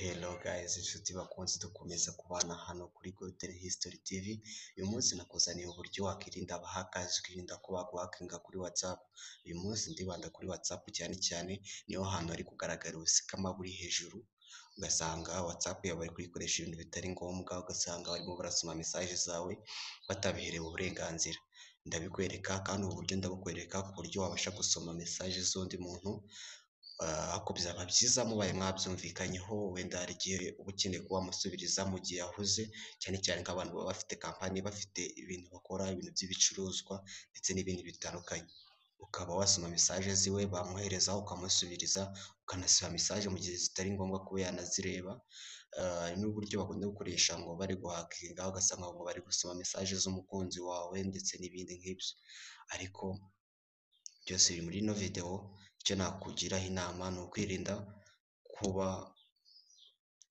Hello guys, inshuti bakunze dukomeza kubana hano kuri Golden History TV. Uyu munsi nakuzaniye uburyo wakirinda abahakazi, ukirinda ko baguhakinga kuri WhatsApp. Uyu munsi ndibanda kuri WhatsApp cyane cyane, niho hantu hari kugaragara ubusikama buri hejuru, ugasanga WhatsApp yawe bari kuyikoresha ibintu bitari ngombwa, ugasanga barimo barasoma message zawe batabiherewe uburenganzira. Ndabikwereka kandi ubu buryo ndabukwereka ku buryo wabasha gusoma message z'undi muntu. Ako byaba byiza mubaye mwabyumvikanyeho, wenda hari igihe uba ukeneye kuba wamusubiriza mu gihe yahuze, cyane cyane nk'abantu baba bafite kampani, bafite ibintu bakora, ibintu by'ibicuruzwa ndetse n'ibindi bitandukanye. Ukaba wasoma message ziwe bamwohereza ukamusubiriza, ukanasiba message mu gihe zitari ngombwa kuba yanazireba. Hari n'uburyo bakunda gukoresha ngo bari guhakinga, ugasanga ngo bari gusoma message z'umukunzi wawe ndetse n'ibindi nk'ibyo. Ariko byose biri muri ino video. Icyo nakugiraho inama ni ukwirinda kuba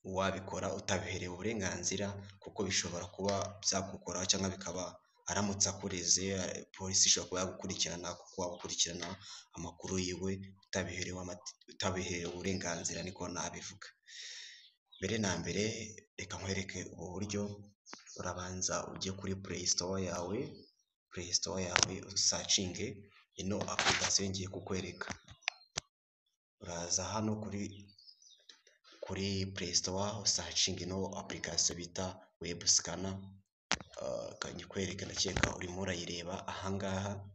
wabikora utabiherewe uburenganzira, kuko bishobora kuba byagukoraho cyangwa bikaba aramutse akureze, polisi ishobora kuba yagukurikirana kuko wagukurikirana amakuru yiwe utabiherewe uburenganzira, niko nabivuga. Mbere na mbere reka nkwereke ubu buryo. Urabanza ujye kuri Play Store yawe usacinge ino application ngiye kukwereka. Uraza hano kuri Play Store usacinge ino application bita web scanner. Kanyikwereka, ndakeka urimo urayireba ahangaha.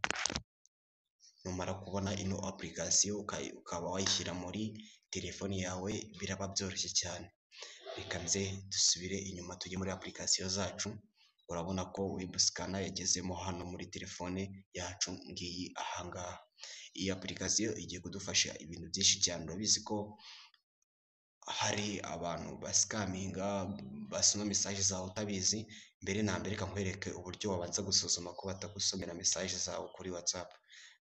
Numara kubona ino application ukaba wayishyira muri telefoni yawe, biraba byoroshye cyane. Reka nze dusubire inyuma tujye muri application zacu. Urabona ko web scanner yagezemo hano muri telefone yacu ngiyi ahangaha. Iyi application igiye kudufasha ibintu byinshi cyane. Urabizi ko hari abantu basikaminga, basoma message zawe utabizi. Mbere na mbere reka nkwereke uburyo wabanza gusuzuma ko batagusomera message zawe kuri WhatsApp.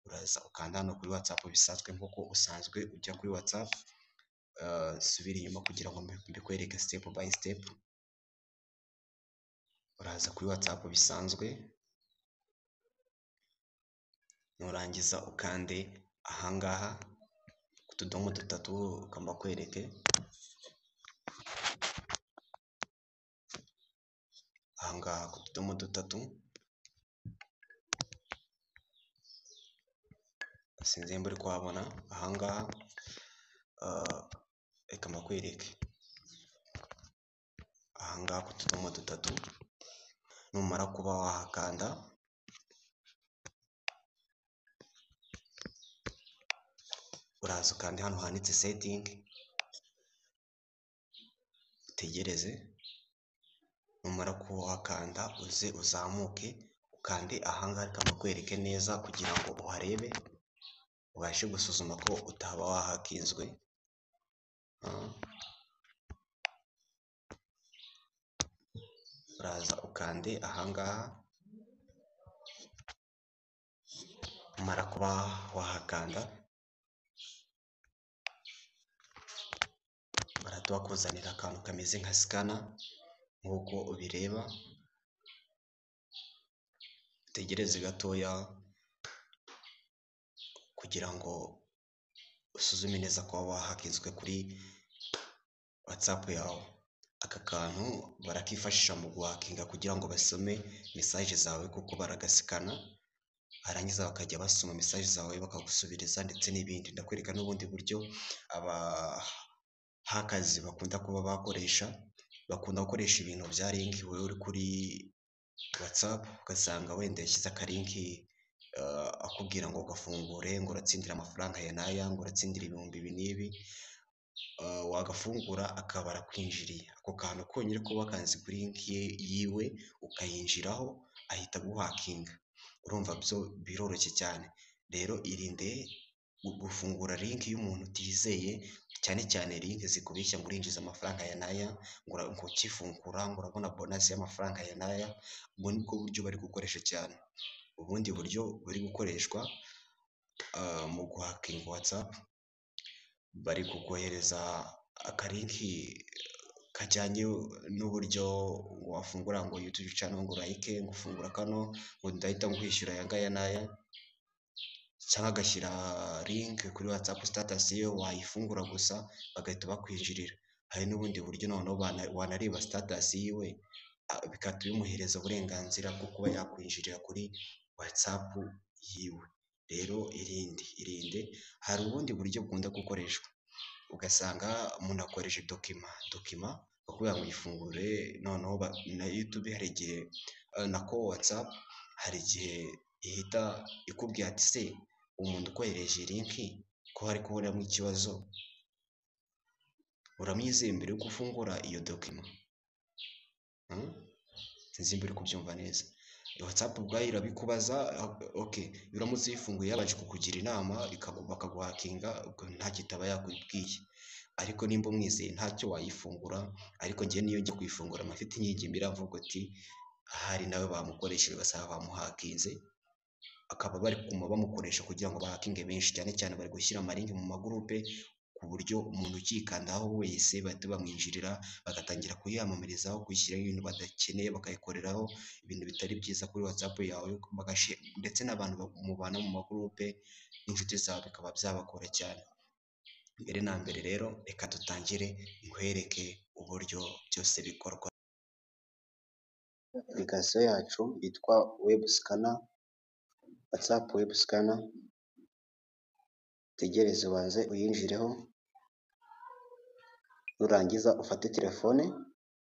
Uraza ukanda hano kuri WhatsApp bisanzwe nk'uko usanzwe ujya kuri WhatsApp. Subira inyuma kugira ngo mbikwereke step by step. Uraza kuri WhatsApp bisanzwe, nurangiza ukande ahangaha ku tudomo dutatu kamba kwereke. Ahangaha ku tudomo dutatu, sinzi mburi kuhabona ahangaha. Reka mbakwereke ahangaha ku tudomo dutatu. Numara kuba wahakanda, uraza ukande hano handitse setting, utegereze. Numara kuhakanda uze uzamuke ukande ahangaha. Reka mbakwereke neza kugira ngo uharebe, ubashe gusuzuma ko utaba wahakinzwe. Uraza ukande ahangaha. Umara kuba wahakanda, baratuba kuzanira akantu kameze nka scanner nk'uko ubireba. Utegereze gatoya kugira ngo usuzume neza ko wahakinzwe kuri WhatsApp yawe. Aka kantu barakifashisha mu guhakinga kugira ngo basome message zawe, kuko baragasikana arangiza bakajya basoma message zawe bakagusubiriza ndetse n'ibindi. Ndakwereka n'ubundi buryo abahakazi bakunda kuba bakoresha. Bakunda gukoresha ibintu bya link. Wowe uri kuri WhatsApp ugasanga wenda yashyize akalinki akubwira ngo gafungure, ngo uratsindira amafaranga ya naya, ngo uratsindira ibihumbi ibi n'ibi. Wagafungura akaba arakwinjiriye. Ako kantu konyine kuba kanze kuri link yiwe ukayinjiraho, ahita guhakinga. Urumva byo biroroshye cyane. Rero irinde gufungura link y'umuntu utizeye, cyane cyane link zikubeshya ngo urinjiza amafaranga ya naya, ngo ukifungura ngo urabona bonus y'amafaranga ya naya. Ubwo nibwo buryo bari gukoresha cyane. Ubundi buryo buri gukoreshwa mu guhakinga WhatsApp, bari kukohereza akalinki kajyanye n'uburyo wafungura ngo YouTube channel, ngo like, ngo ufungura kano, ngo ndahita nkwishyura aya ngaya naya, cyangwa agashyira link kuri WhatsApp status ye, wayifungura gusa bagahita bakwinjirira. hari n'ubundi buryo noneho wanareba status yiwe bigahita bimuhereza uburenganzira bwo kuba yakwinjirira kuri WhatsApp yiwe. Rero irinde, hari ubundi buryo bukunda gukoreshwa ugasanga umuntu akoresha dokima bakubwira ngo uyifungure, noneho na YouTube hari igihe nako WhatsApp hari igihe ihita ikubwira ati se umuntu ukohereje linki ko hari kubonamo ikibazo uramwizeye mbere yuko ufungura iyo dokima? Sinzi mbere kubyumva neza. WhatsApp ubwayo irabikubaza, okay, uramutse uyifunguye yabanje kukugira inama bakaguhakinga nta kitaba yakwibwiye, ariko nimba umwizeye ntacyo wayifungura. Ariko njye niyo njya kuyifungura amafite inkingi imbere avuga ati ahari nawe bamukoresheje ugasanga bamuhakinze, akaba bari kuguma bamukoresha kugira ngo bahakinge benshi, cyane cyane bari gushyira amalinki mu magurupe ku buryo umuntu ukikandaho wese bahita bamwinjirira bagatangira kuyamamarizaho, kuyishyiraho ibintu badakeneye, bakayikoreraho ibintu bitari byiza kuri WhatsApp yawe, ndetse n'abantu mubana mu magurupe n'inshuti zawe bikaba byabakora cyane. Mbere na mbere rero reka dutangire nkwereke uburyo byose bikorwa. Application yacu yitwa web scanner, WhatsApp web scanner, tegereze ubanze uyinjireho, nurangiza ufate telefone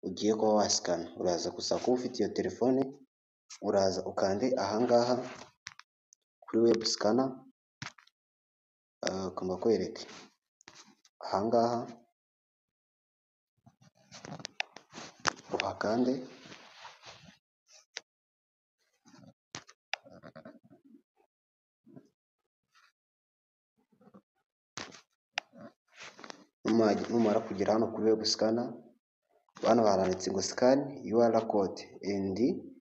ugiye kuba wasikana, uraza gusa kuba ufite iyo telefone, uraza ukande ahangaha kuri web scanner, kamba kwereke ahangaha uhakande, numara kugera hano kuri web scanner, hano haranditse ngo scan UR code and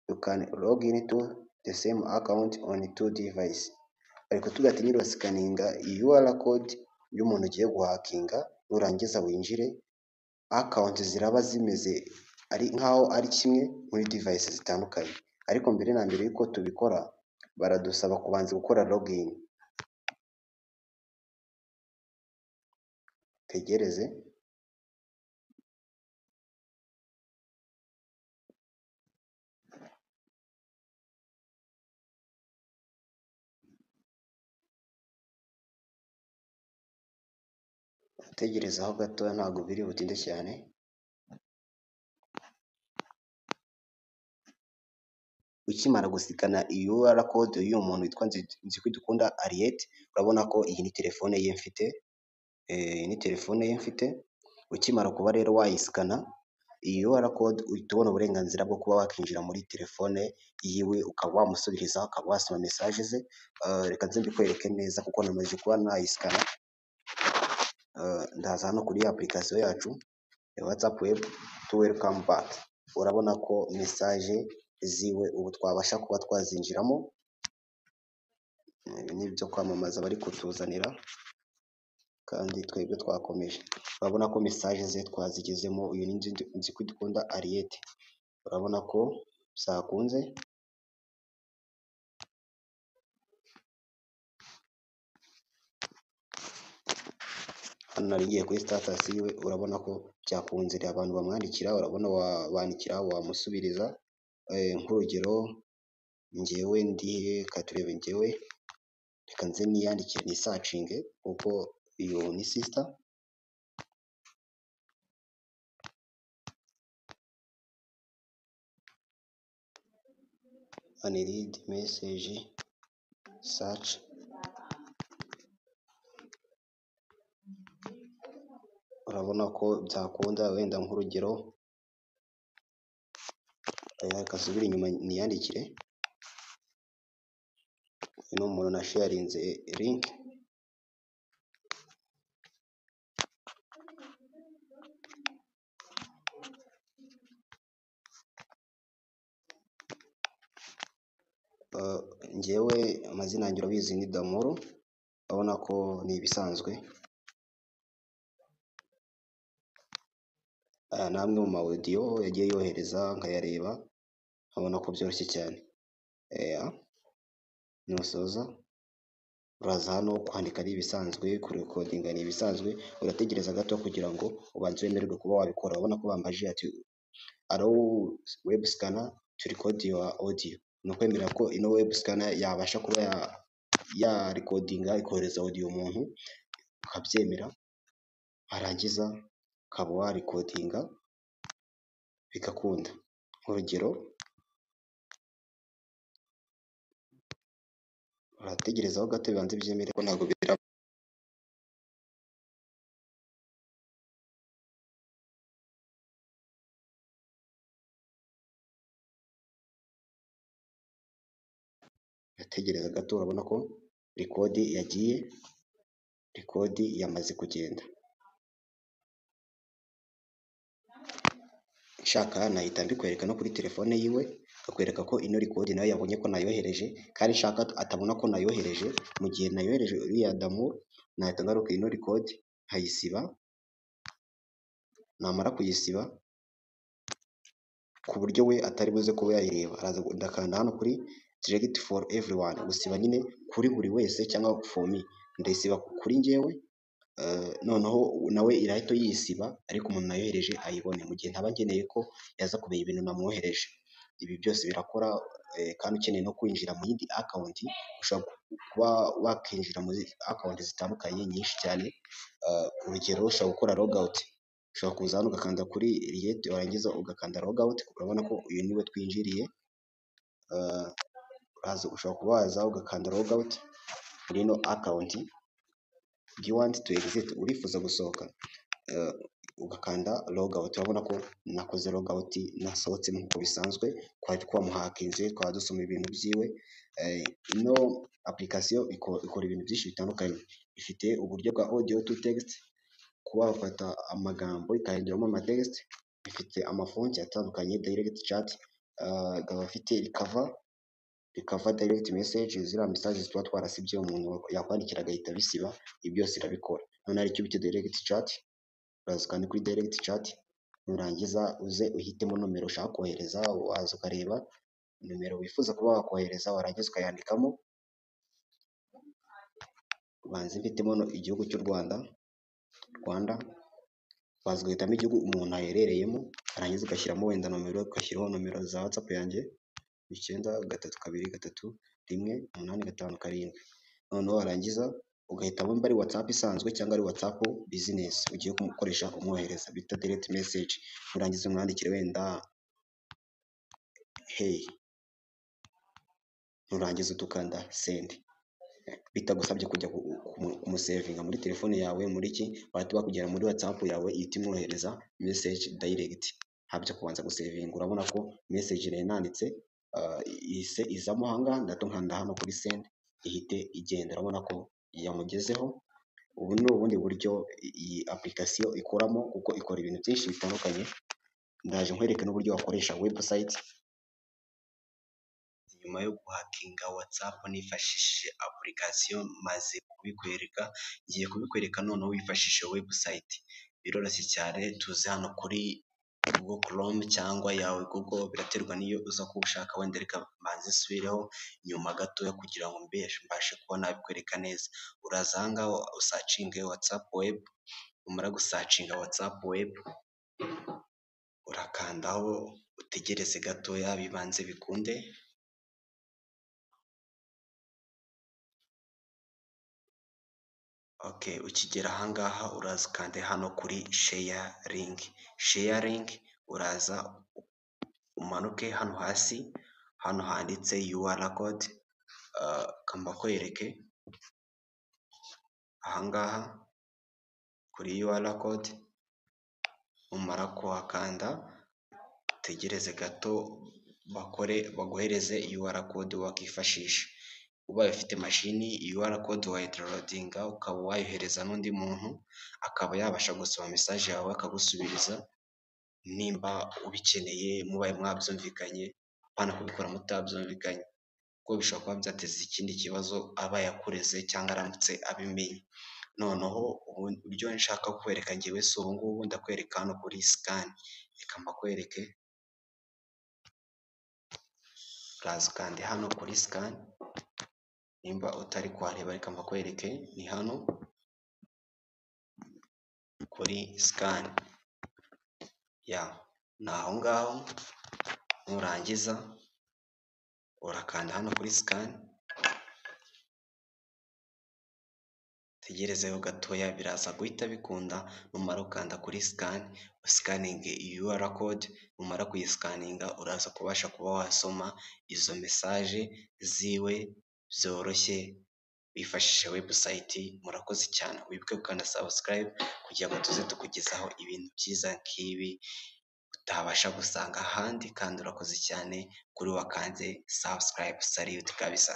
you can log into the same account on 2 devices. Ariko tugati nyiri scanninga UR code y'umuntu ugiye guhakinga, nurangiza winjire, account ziraba zimeze ari nkaho ari kimwe muri devices zitandukanye. Ariko mbere na mbere yuko tubikora baradusaba kubanza gukora login. Tegereze aho gatoya, ntabwo biri butinde cyane. Ukimara gusikana UR code y'uyu muntu witwa Nzikudukunda Ariete, urabona ko iyi ni telefone ye mfite, ukimara kuba rero wayisikana iyi UR code uhita ubona uburenganzira bwo kuba wakinjira muri telefone yiwe, ukaba wamusubiriza, ukaba wasoma message ze. Reka nze mbikwereke neza kuko namaze kuba nayisikana. Ndaza hano kuri application yacu ya WhatsApp web to welcome back, urabona ko message ziwe ubu twabasha kuba twazinjiramo. Ibi ni ibyo kwamamaza bari kutuzanira kandi twebwe twakomeje. Urabona ko message ze twazigezemo. Uyu ni Nzikudukunda Ariete, urabona ko byakunze. Hano narigiye kuri status yiwe, urabona ko byakunze. Abantu bamwandikira, urabona wabandikira, wamusubiriza. Nk'urugero njyewe ndihe katurebe, njyewe reka nze niyandikire ni searching kuko iyo ni sister. And read message search, urabona ko byakunda. Wenda nk'urugero reka nsubire inyuma niyandikire. Uyu ni umuntu na sharinze link, njyewe amazina yanjye urabizi ni Damoro, urabona ko ni ibisanzwe. Aya ni amwe mu ma audio yagiye yohereza nkayareba, nkabona ko byoroshye cyane. Nusoza uraza hano kwandika ari ibisanzwe, kurekodinga ni ibisanzwe, urategereza gato kugira ngo ubanze wemererwe kuba wabikora. Urabona ko bambajije ati allow web scanner to record your audio, ni ukwemerera ko ino web scanner yabasha kuba ya rekodinga ikohereza audio umuntu, ukabyemera warangiza ukaba wa rekodinga bigakunda. Nk'urugero urategerezaho gato bibanze byemere ko ntabwo biraba. Urategereza gato urabona ko rekodi yagiye, rekodi yamaze kugenda. Nshaka nahita mbikwereka no kuri telefone yiwe, akakwereka ko ino rekodi nawe yabonye ko nayohereje, kandi nshaka atabona ko nayohereje, mu gihe nayohereje uriya Damour, nahita ngaruka ino rekodi nkayisiba, namara kuyisiba ku buryo we atari buze kuba yayireba, ndakanda hano kuri delete for everyone, gusiba nyine kuri buri wese cyangwa for me, ndayisiba kuri njyewe, noneho nawe irahita yisiba ariko umuntu nayohereje ayibone, mu gihe ntaba nkeneye ko yaza kumenya ibintu namwohereje. Ibi byose birakora, kandi ukeneye no kwinjira mu yindi akawunti, ushobora kuba wakinjira muri akawunti zitandukanye nyinshi cyane. Urugero ushobora gukora logout, ushobora kuza hano ugakanda kuri create, warangiza ugakanda logout, urabona ko uyu niwe twinjiriye. Ushobora kuba waza ugakanda logout muri ino akawunti. Do you want to exit, urifuza gusohoka, ugakanda logout. Urabona ko nakoze logout, nasohotse nk'uko bisanzwe, twari twamuhakinze, twaba dusoma ibintu byiwe. Ino application ikora ibintu byinshi bitandukanye, ifite uburyo bwa audio to text, kuba wafata amagambo ikahinduramo amatext, ifite amafonti atandukanye, direct chat, ikaba ifite recover direct message, ziriya message tuba twarasibye umuntu yakwandikira agahita bisiba, ibi byose irabikora. None hari icyo bita direct chat, uraza kandi kuri direct chat, nurangiza uze uhitemo nomero ushaka kohereza, waza ukareba nomero wifuza kuba wakohereza, warangiza ukayandikamo. Ubanza mfitemo igihugu cy'u Rwanda, waza ugahitamo igihugu umuntu aherereyemo, warangiza ugashyiramo wenda nomero, ugashyiraho nomero za WhatsApp yanjye 9323185. noneho warangiza ugahitamo mba ari WhatsApp isanzwe cyangwa ari WhatsApp business ugiye kumukoresha umwohereza, bita direct message. Nurangiza umwandikire wenda hey, nurangiza utukanda send, bitagusabye kujya kumusevinga muri telefone yawe, muri iki bahita bakugera muri WhatsApp yawe, ihita imwohereza message direct, habyo kubanza gusevinga. Urabona ko message nari nanditse ihise izamo ahangaha, nkanda hano kuri send, ihite igenda. Urabona ko yamugezeho. Ubu ni ubundi buryo iyi application ikoramo, kuko ikora ibintu byinshi bitandukanye. Ndaje nkwereke n'uburyo wakoresha website. Nyuma yo guhakinga WhatsApp nifashishije application maze kubikwereka, ngiye kubikwereka noneho wifashishije website. Biroroshye cyane, tuze hano kuri Google Chrome cyangwa yawe Google, biraterwa n'iyo uza kuba ushaka, wenda reka mbanze nsubireho nyuma gatoya kugira ngo mbashe kuba nabikwereka neza. Uraza ahangaha usacinge WhatsApp web, umara gusacinga WhatsApp web, urakandaho utegereze gatoya bibanze bikunde. Okay, ukigera ahangaha uraza ukande hano kuri sharing, uraza umanuke hano hasi, hano handitse URL code, kamba kwereke ahangaha kuri URL code. Umara kuhakanda utegereze gato baguhereze URL code wakifashisha. Ubaye ufite mashini, URL code wayidownloadinga ukaba wayohereza n'undi muntu, akaba yabasha gusoma message yawe akagusubiriza, nimba ubikeneye mubaye mwabyumvikanye, apana kubikora mutabyumvikanye, kuko bishobora kuba byateza ikindi kibazo aba yakureze cyangwa aramutse abimenye. Noneho uburyo nshaka kukwereka njyewe si ubu ngubu, ndakwereka hano kuri scan. Reka mbakwereke, uraza ukande hano kuri scan, nimba utari kuhareba reka mbakwereke, ni hano kuri sikani ya, ni aho ngaho, nurangiza urakanda hano kuri sikani, utegerezeho gatoya biraza guhita bikunda, numara gukanda kuri sikani usikaninge UR code, numara kuyisikaninga uraza kubasha kuba wasoma izo mesaje ziwe byoroshye wifashishije webusayiti. Murakoze cyane, wibuke gukanda sabusikarayibe kugira ngo tuze tukugezaho ibintu byiza nk'ibi utabasha gusanga ahandi, kandi urakoze cyane kuri wakanze sabusikarayibe. Saliyuti kabisa.